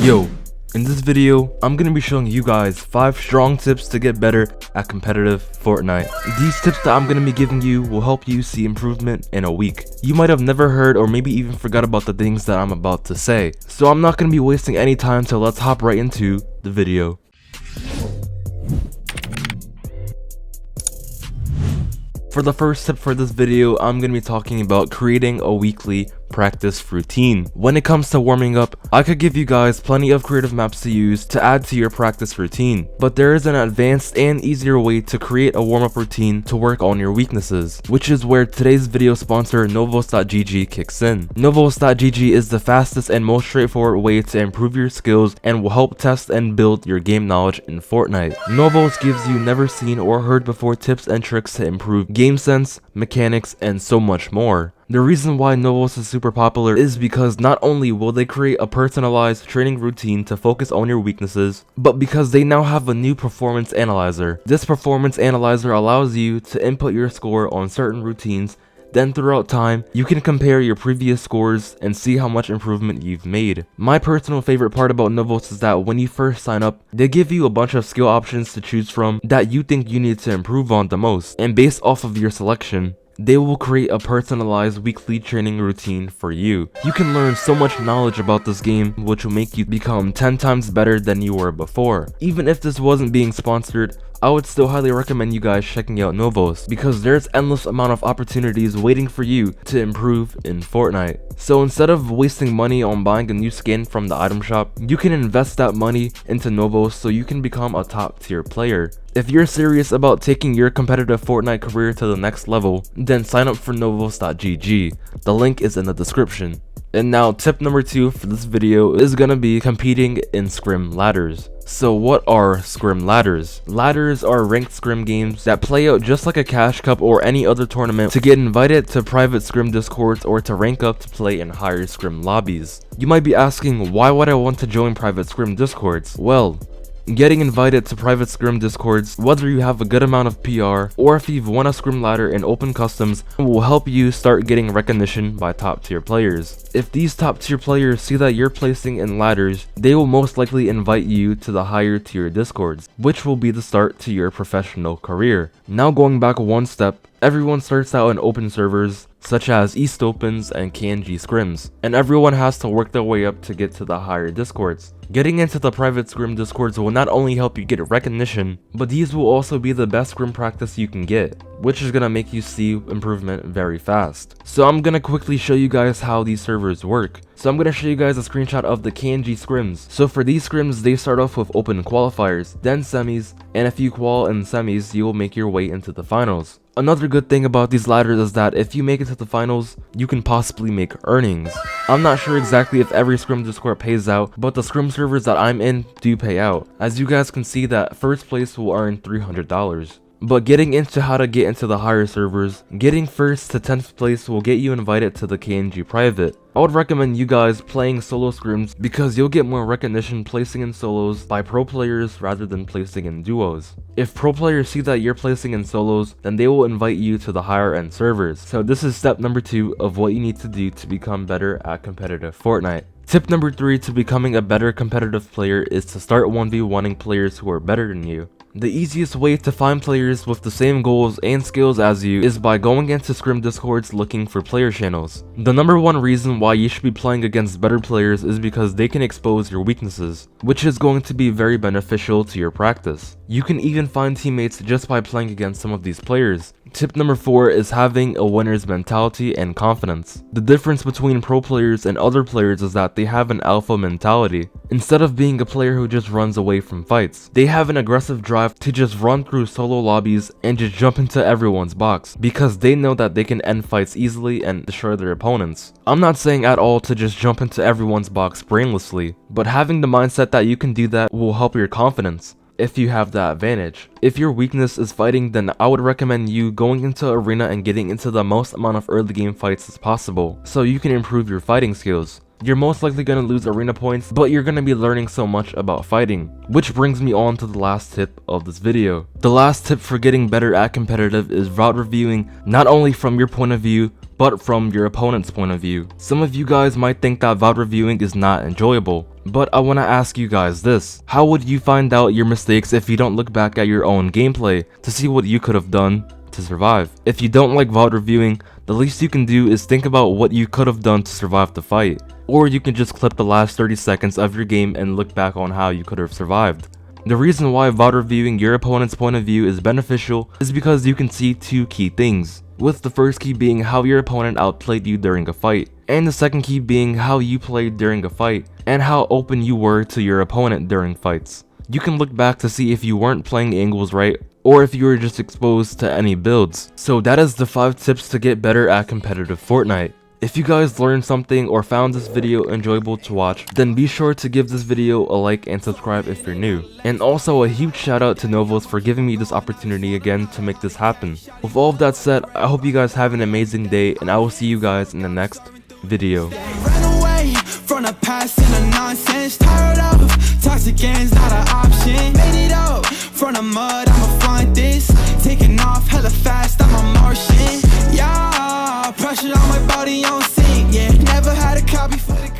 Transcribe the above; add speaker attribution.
Speaker 1: Yo, in this video, I'm gonna be showing you guys 5 strong tips to get better at competitive Fortnite. These tips that I'm gonna be giving you will help you see improvement in a week. You might have never heard or maybe even forgot about the things that I'm about to say. So I'm not gonna be wasting any time, so let's hop right into the video. For the first tip for this video, I'm going to be talking about creating a weekly practice routine. When it comes to warming up, I could give you guys plenty of creative maps to use to add to your practice routine, but there is an advanced and easier way to create a warm-up routine to work on your weaknesses, which is where today's video sponsor novosgg kicks in. Novos.gg is the fastest and most straightforward way to improve your skills and will help test and build your game knowledge in Fortnite. Novos gives you never seen or heard before tips and tricks to improve game sense, mechanics, and so much more. The reason why Novos is super popular is because not only will they create a personalized training routine to focus on your weaknesses, but because they now have a new performance analyzer. This performance analyzer allows you to input your score on certain routines. Then throughout time, you can compare your previous scores and see how much improvement you've made. My personal favorite part about Novos is that when you first sign up, they give you a bunch of skill options to choose from that you think you need to improve on the most, and based off of your selection, they will create a personalized weekly training routine for you. You can learn so much knowledge about this game, which will make you become 10 times better than you were before. Even if this wasn't being sponsored, I would still highly recommend you guys checking out Novos, because there's endless amount of opportunities waiting for you to improve in Fortnite. So instead of wasting money on buying a new skin from the item shop, you can invest that money into Novos so you can become a top tier player. If you're serious about taking your competitive Fortnite career to the next level, then sign up for novos.gg. The link is in the description. And now tip number 2 for this video is gonna be competing in scrim ladders. So what are scrim ladders? Ladders are ranked scrim games that play out just like a cash cup or any other tournament to get invited to private scrim discords or to rank up to play in higher scrim lobbies. You might be asking, why would I want to join private scrim discords? Well, getting invited to private scrim discords, whether you have a good amount of PR or if you've won a scrim ladder in open customs, will help you start getting recognition by top tier players. If these top tier players see that you're placing in ladders, they will most likely invite you to the higher tier discords, which will be the start to your professional career. Now going back one step, everyone starts out in open servers such as East Opens and KNG scrims, and everyone has to work their way up to get to the higher discords. Getting into the private scrim discords will not only help you get recognition, but these will also be the best scrim practice you can get, which is gonna make you see improvement very fast. So I'm gonna quickly show you guys how these servers work. So I'm gonna show you guys a screenshot of the KNG scrims. So for these scrims, they start off with open qualifiers, then semis, and if you qual in semis, you will make your way into the finals. Another good thing about these ladders is that if you make it to the finals, you can possibly make earnings. I'm not sure exactly if every scrim discord pays out, but the scrim servers that I'm in do pay out. As you guys can see, that first place will earn $300. But getting into how to get into the higher servers, getting first to 10th place will get you invited to the KNG private. I would recommend you guys playing solo scrims because you'll get more recognition placing in solos by pro players rather than placing in duos. If pro players see that you're placing in solos, then they will invite you to the higher end servers. So this is step number 2 of what you need to do to become better at competitive Fortnite. Tip number 3 to becoming a better competitive player is to start 1v1ing players who are better than you. The easiest way to find players with the same goals and skills as you is by going into scrim discords looking for player channels. The number 1 reason why you should be playing against better players is because they can expose your weaknesses, which is going to be very beneficial to your practice. You can even find teammates just by playing against some of these players. Tip number 4 is having a winner's mentality and confidence. The difference between pro players and other players is that they have an alpha mentality. Instead of being a player who just runs away from fights, they have an aggressive drive to just run through solo lobbies and just jump into everyone's box, because they know that they can end fights easily and destroy their opponents. I'm not saying at all to just jump into everyone's box brainlessly, but having the mindset that you can do that will help your confidence if you have that advantage. If your weakness is fighting, then I would recommend you going into arena and getting into the most amount of early game fights as possible, so you can improve your fighting skills. You're most likely going to lose arena points, but you're going to be learning so much about fighting. Which brings me on to the last tip of this video. The last tip for getting better at competitive is route reviewing, not only from your point of view, but from your opponent's point of view. Some of you guys might think that VOD reviewing is not enjoyable, but I want to ask you guys this: how would you find out your mistakes if you don't look back at your own gameplay to see what you could have done to survive? If you don't like VOD reviewing, the least you can do is think about what you could have done to survive the fight. Or you can just clip the last 30 seconds of your game and look back on how you could have survived. The reason why VOD reviewing your opponent's point of view is beneficial is because you can see two key things, with the first key being how your opponent outplayed you during a fight, and the second key being how you played during a fight, and how open you were to your opponent during fights. You can look back to see if you weren't playing angles right, or if you were just exposed to any builds. So that is the 5 tips to get better at competitive Fortnite. If you guys learned something or found this video enjoyable to watch, then be sure to give this video a like and subscribe if you're new. And also a huge shout out to Novos for giving me this opportunity again to make this happen. With all of that said, I hope you guys have an amazing day, and I will see you guys in the next video.
Speaker 2: From the past and the nonsense, tired of toxic ends, not an option. Made it up from the mud, I'ma find this. Taking off hella fast, I'm a Martian. Yeah, pressure on my body on sync. Yeah, never had a copy for the